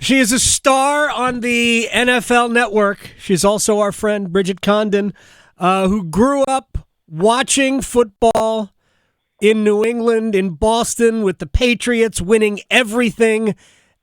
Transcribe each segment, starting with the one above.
She is a star on the NFL Network. She's also our friend, Bridget Condon, who grew up watching football in New England, in Boston, with the Patriots winning everything.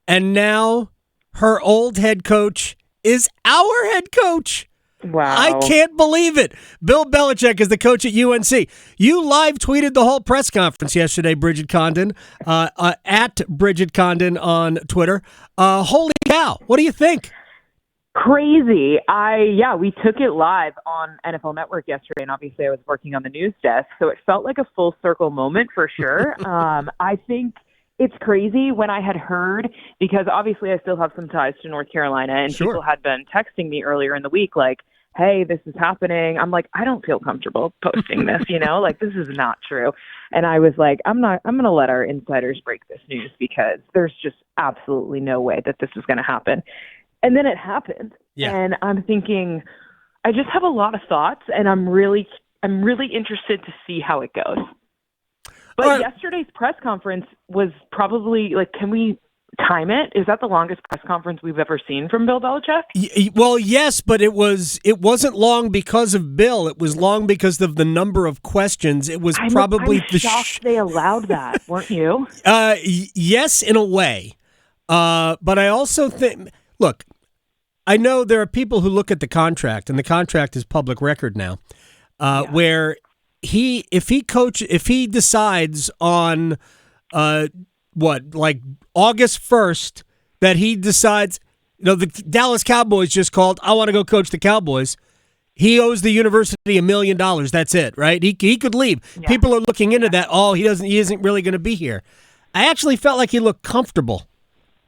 And now her old head coach is our head coach. Wow. I can't believe it. Bill Belichick is the coach at UNC. You live tweeted the whole press conference yesterday, Bridget Condon, at Bridget Condon on Twitter. Holy cow. What do you think? Crazy. We took it live on NFL Network yesterday, and obviously I was working on the news desk, so it felt like a full circle moment for sure. I think it's crazy when I had heard, because obviously I still have some ties to North Carolina, and Sure. people had been texting me earlier in the week like, hey, this is happening. I'm like, I don't feel comfortable posting this, like this is not true. And I was like, I'm going to let our insiders break this news because there's just absolutely no way that this is going to happen. And then it happened. Yeah. And I'm thinking, I just have a lot of thoughts, and I'm really interested to see how it goes. But yesterday's press conference was probably like, can we time it? Is that the longest press conference we've ever seen from Bill Belichick? Well, yes, but it wasn't long because of Bill. It was long because of the number of questions. It was I'm shocked they allowed that, weren't you? Yes, in a way. But I also think, look, I know there are people who look at the contract, and the contract is public record now, where if he decides on August 1st that he decides, the Dallas Cowboys just called, I want to go coach the Cowboys. He owes the university $1 million. That's it, right? He could leave. Yeah. People are looking into that. Oh, he isn't really going to be here. I actually felt like he looked comfortable.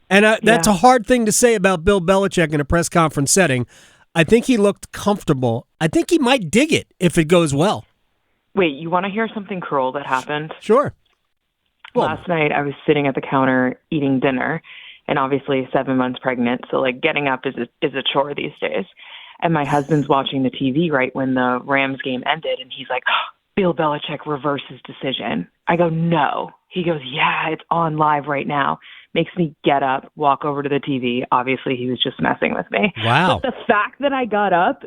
And that's a hard thing to say about Bill Belichick in a press conference setting. I think he looked comfortable. I think he might dig it if it goes well. Wait, you want to hear something cruel that happened? Sure. Last night I was sitting at the counter eating dinner, and obviously 7 months pregnant, so like getting up is a chore these days. And my husband's watching the TV right when the Rams game ended, and he's like, Bill Belichick reverses decision. I go, no. He goes, yeah, it's on live right now. Makes me get up, walk over to the TV. Obviously, he was just messing with me. Wow. But the fact that I got up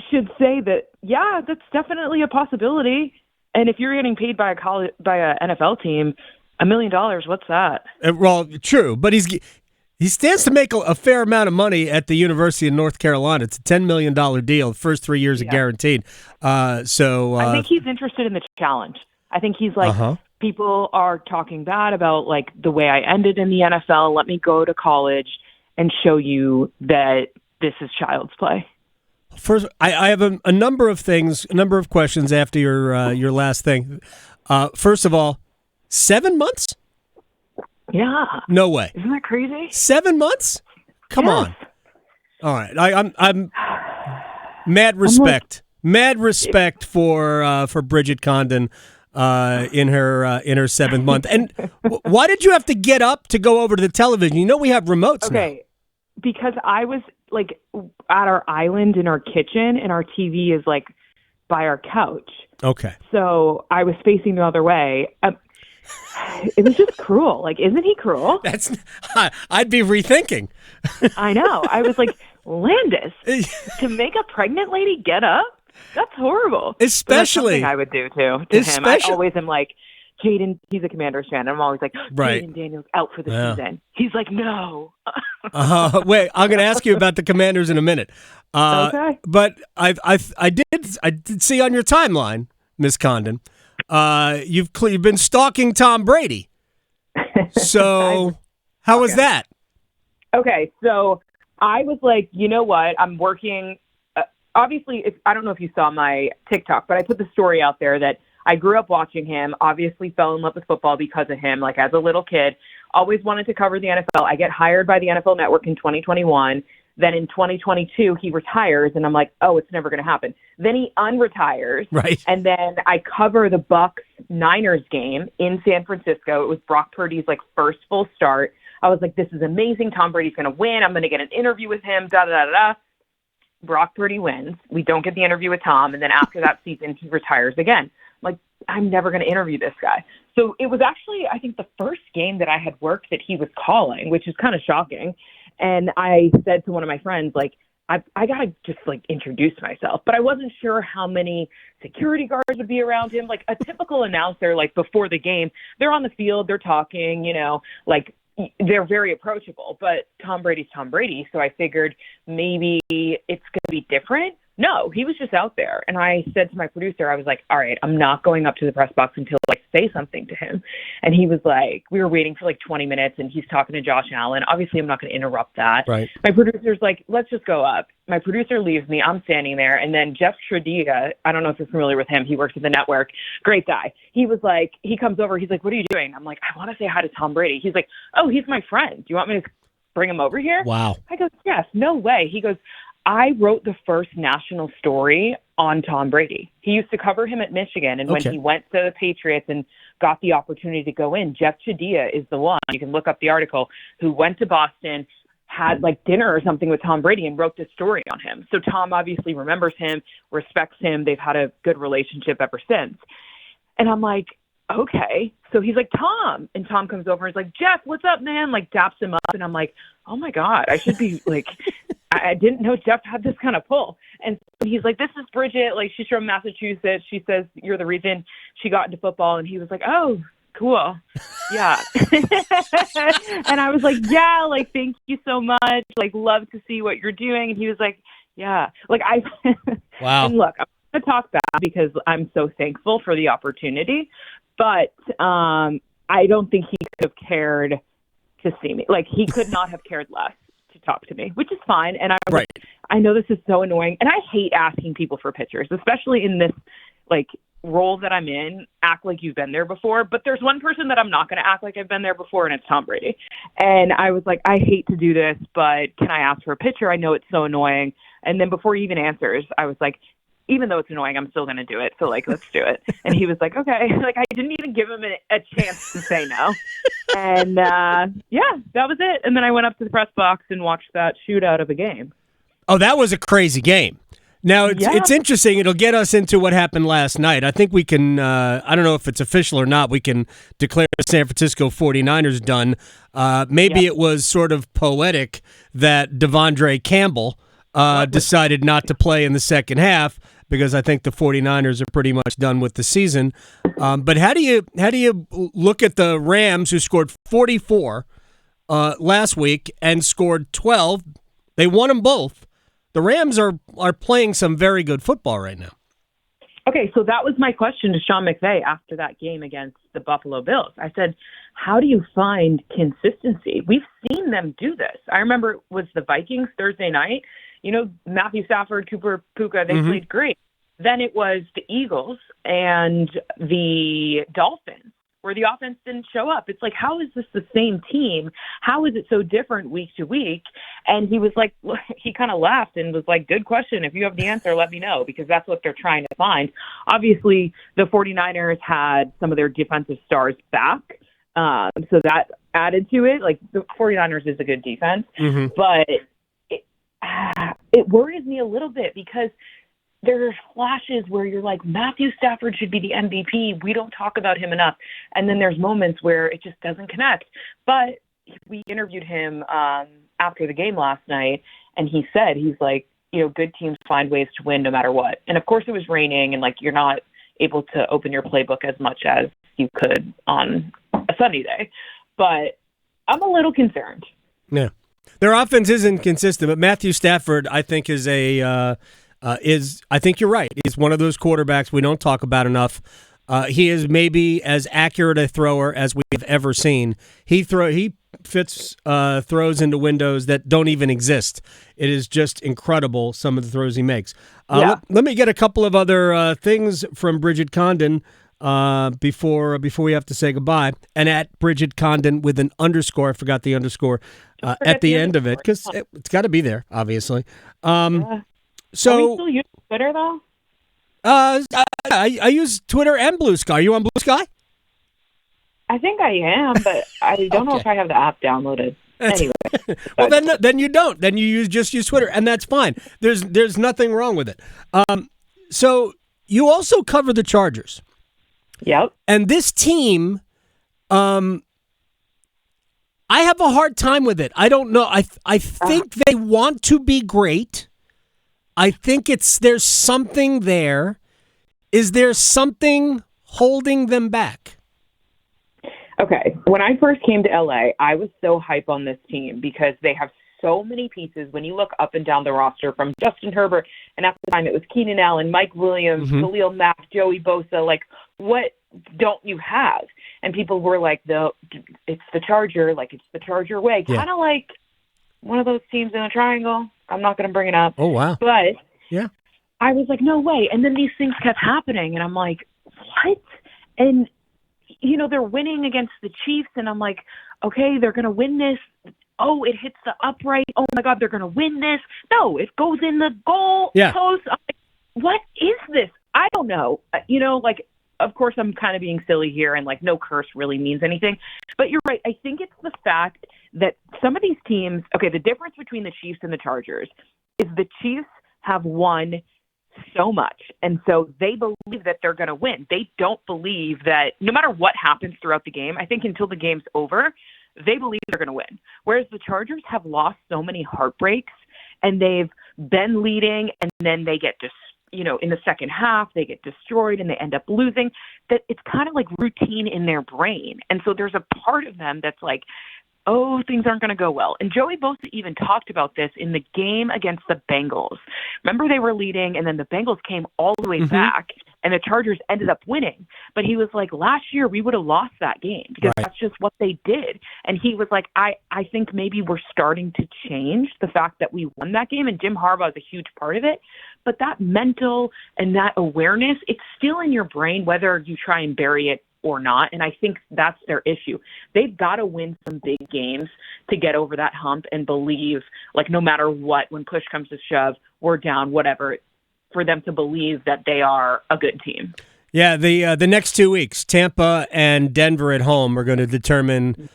should say that, yeah, that's definitely a possibility. And if you're getting paid by a NFL team, $1 million, what's that? Well, true, but he stands to make a fair amount of money at the University of North Carolina. It's a $10 million deal. The first 3 years are guaranteed. I think he's interested in the challenge. I think he's like, people are talking bad about like the way I ended in the NFL. Let me go to college and show you that this is child's play. First, I have a number of questions after your last thing. First of all, 7 months? Yeah. No way. Isn't that crazy? 7 months? Come on. All right. I'm mad respect. Mad respect for Bridget Condon in her 7th month. And why did you have to get up to go over to the television? You know we have remotes now. Okay. Because I was like at our island in our kitchen, and our TV is like by our couch. Okay. So I was facing the other way. It was just cruel. Like, isn't he cruel? I'd be rethinking. I know. I was like, Landis, to make a pregnant lady get up? That's horrible. Especially. That's something I would do to him. I always am like, Jaden, he's a Commanders fan. And I'm always like, Jaden Daniels out for the season. He's like, no. Wait, I'm going to ask you about the Commanders in a minute. Okay. But I did see on your timeline, Miss Condon, you've been stalking Tom Brady. So how was that? Okay, so I was like, you know what? I'm working. Obviously, I don't know if you saw my TikTok, but I put the story out there that I grew up watching him, obviously fell in love with football because of him, like as a little kid, always wanted to cover the NFL. I get hired by the NFL Network in 2021. Then in 2022, he retires, and I'm like, oh, it's never going to happen. Then he unretires, right? And then I cover the Bucs-Niners game in San Francisco. It was Brock Purdy's like first full start. I was like, this is amazing. Tom Brady's going to win. I'm going to get an interview with him, da-da-da-da-da. Brock Purdy wins. We don't get the interview with Tom, and then after that season, he retires again. Like, I'm never going to interview this guy. So it was actually, I think, the first game that I had worked that he was calling, which is kind of shocking. And I said to one of my friends, like, I got to just, like, introduce myself. But I wasn't sure how many security guards would be around him. Like, a typical announcer, like, before the game, they're on the field, they're talking, like, they're very approachable. But Tom Brady's Tom Brady, so I figured maybe it's going to be different. No, he was just out there. And I said to my producer, I was like, all right, I'm not going up to the press box until I say something to him. And he was like, we were waiting for like 20 minutes and he's talking to Josh Allen. Obviously, I'm not going to interrupt that. Right. My producer's like, let's just go up. My producer leaves me. I'm standing there. And then Jeff Tradiga, I don't know if you're familiar with him. He works at the network. Great guy. He was like, he comes over. He's like, what are you doing? I'm like, I want to say hi to Tom Brady. He's like, oh, he's my friend. Do you want me to bring him over here? Wow. I go, yes, no way. He goes, I wrote the first national story on Tom Brady. He used to cover him at Michigan, and when he went to the Patriots and got the opportunity to go in, Jeff Chadia is the one, you can look up the article, who went to Boston, had like dinner or something with Tom Brady and wrote this story on him. So Tom obviously remembers him, respects him. They've had a good relationship ever since. And I'm like, okay. So he's like, Tom. And Tom comes over and is like, Jeff, what's up, man? Like, daps him up. And I'm like, oh, my God, I should be like, I didn't know Jeff had this kind of pull. And he's like, this is Bridget. Like, she's from Massachusetts. She says you're the reason she got into football. And he was like, oh, cool. Yeah. And I was like, yeah, like, thank you so much. Like, love to see what you're doing. And he was like, yeah. Like, wow. And look, I'm going to talk back because I'm so thankful for the opportunity. But I don't think he could have cared to see me. Like, he could not have cared less to talk to me, which is fine. And I know this is so annoying. And I hate asking people for pictures, especially in this, like, role that I'm in. Act like you've been there before. But there's one person that I'm not going to act like I've been there before, and it's Tom Brady. And I was like, I hate to do this, but can I ask for a picture? I know it's so annoying. And then before he even answers, I was like, even though it's annoying, I'm still going to do it. So, like, let's do it. And he was like, okay. Like, I didn't even give him a chance to say no. And, yeah, that was it. And then I went up to the press box and watched that shootout of a game. Oh, that was a crazy game. Now, it's interesting. It'll get us into what happened last night. I think we can, I don't know if it's official or not, we can declare the San Francisco 49ers done. Maybe it was sort of poetic that Devondre Campbell decided not to play in the second half, because I think the 49ers are pretty much done with the season. But how do you look at the Rams, who scored 44 last week and scored 12? They won them both. The Rams are playing some very good football right now. Okay, so that was my question to Sean McVay after that game against the Buffalo Bills. I said, how do you find consistency? We've seen them do this. I remember it was the Vikings Thursday night. You know, Matthew Stafford, Cooper Puka, they played great. Then it was the Eagles and the Dolphins, where the offense didn't show up. It's like, how is this the same team? How is it so different week to week? And he was like, he kind of laughed and was like, good question. If you have the answer, let me know, because that's what they're trying to find. Obviously, the 49ers had some of their defensive stars back. So that added to it. Like, the 49ers is a good defense. But it worries me a little bit, because there are flashes where you're like, Matthew Stafford should be the MVP. We don't talk about him enough. And then there's moments where it just doesn't connect. But we interviewed him after the game last night, and he said, he's like, you know, good teams find ways to win no matter what. And of course it was raining, and like, you're not able to open your playbook as much as you could on a sunny day. But I'm a little concerned. Yeah. Their offense isn't consistent, but Matthew Stafford, I think, is I think you're right. He's one of those quarterbacks we don't talk about enough. He is maybe as accurate a thrower as we've ever seen. He fits throws into windows that don't even exist. It is just incredible, some of the throws he makes. Let me get a couple of other things from Bridget Condon before we have to say goodbye. And at Bridget Condon with an underscore. I forgot the underscore at the end of it, because it's got to be there, obviously. So, are we still using Twitter, though? I use Twitter and Blue Sky. Are you on Blue Sky? I think I am, but I don't know if I have the app downloaded. Anyway. Well, then you don't. Then you just use Twitter, and that's fine. There's nothing wrong with it. So you also cover the Chargers. Yep. And this team, I have a hard time with it. I don't know. I think they want to be great. I think there's something there. Is there something holding them back? Okay. When I first came to LA, I was so hype on this team because they have so many pieces. When you look up and down the roster from Justin Herbert, and at the time it was Keenan Allen, Mike Williams, Khalil Mack, Joey Bosa, like, what don't you have? And people were like, it's the Charger, like it's the Charger way. Kind of like one of those teams in a triangle. I'm not going to bring it up. Oh, wow. But yeah, I was like, no way. And then these things kept happening, and I'm like, what? And, you know, they're winning against the Chiefs, and I'm like, okay, they're going to win this. Oh, it hits the upright. Oh, my God, they're going to win this. No, it goes in the goal post. I'm like, what is this? I don't know. You know, like, of course, I'm kind of being silly here, and, like, no curse really means anything. But you're right. I think it's the fact that some of these teams, okay, the difference between the Chiefs and the Chargers is the Chiefs have won so much, and so they believe that they're going to win. They don't believe that no matter what happens throughout the game, I think until the game's over, they believe they're going to win. Whereas the Chargers have lost so many heartbreaks, and they've been leading, and then they get in the second half, they get destroyed and they end up losing, that it's kind of like routine in their brain. And so there's a part of them that's like, oh, things aren't going to go well. And Joey Bosa even talked about this in the game against the Bengals. Remember, they were leading, and then the Bengals came all the way back, and the Chargers ended up winning. But he was like, last year we would have lost that game because that's just what they did. And he was like, I think maybe we're starting to change the fact that we won that game, and Jim Harbaugh is a huge part of it. But that mental and that awareness, it's still in your brain whether you try and bury it or not, and I think that's their issue. They've got to win some big games to get over that hump and believe, like, no matter what, when push comes to shove, we're down, whatever, for them to believe that they are a good team. Yeah, the next 2 weeks, Tampa and Denver at home are going to determine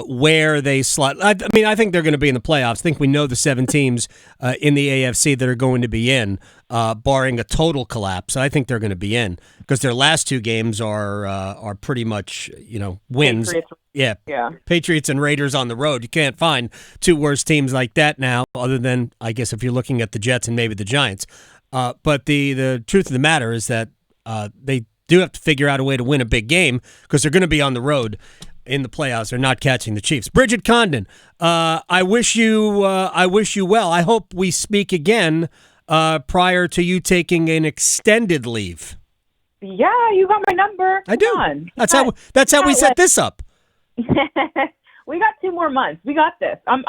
where they slot. I mean, I think they're going to be in the playoffs. I think we know the 7 teams in the AFC that are going to be in, barring a total collapse. I think they're going to be in because their last 2 games are pretty much, wins. Patriots. Yeah. Patriots and Raiders on the road. You can't find 2 worse teams like that now, other than, I guess, if you're looking at the Jets and maybe the Giants. But the truth of the matter is that they do have to figure out a way to win a big game because they're going to be on the road in the playoffs. They're not catching the Chiefs. Bridget Condon, I wish you well. I hope we speak again prior to you taking an extended leave. Yeah, you got my number. I do. That's how we set this up. We got 2 more months. We got this. I'm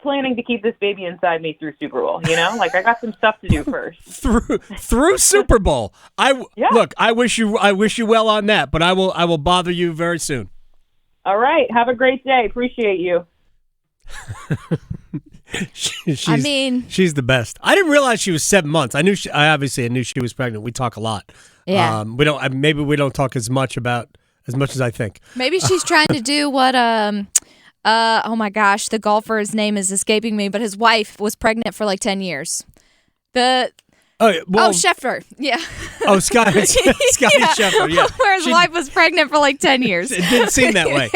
planning to keep this baby inside me through Super Bowl. Like, I got some stuff to do first. through Super Bowl. Look, I wish you well on that, but I will bother you very soon. All right. Have a great day. Appreciate you. She's the best. I didn't realize she was 7 months. I knew she was pregnant. We talk a lot. Yeah. Maybe we don't talk as much as I think. Maybe she's trying to do what oh my gosh, the golfer's name is escaping me, but his wife was pregnant for like 10 years. Scheffler. Yeah. Oh, Scotty Scheffler. Yeah. Where his wife was pregnant for like 10 years. It didn't seem that way.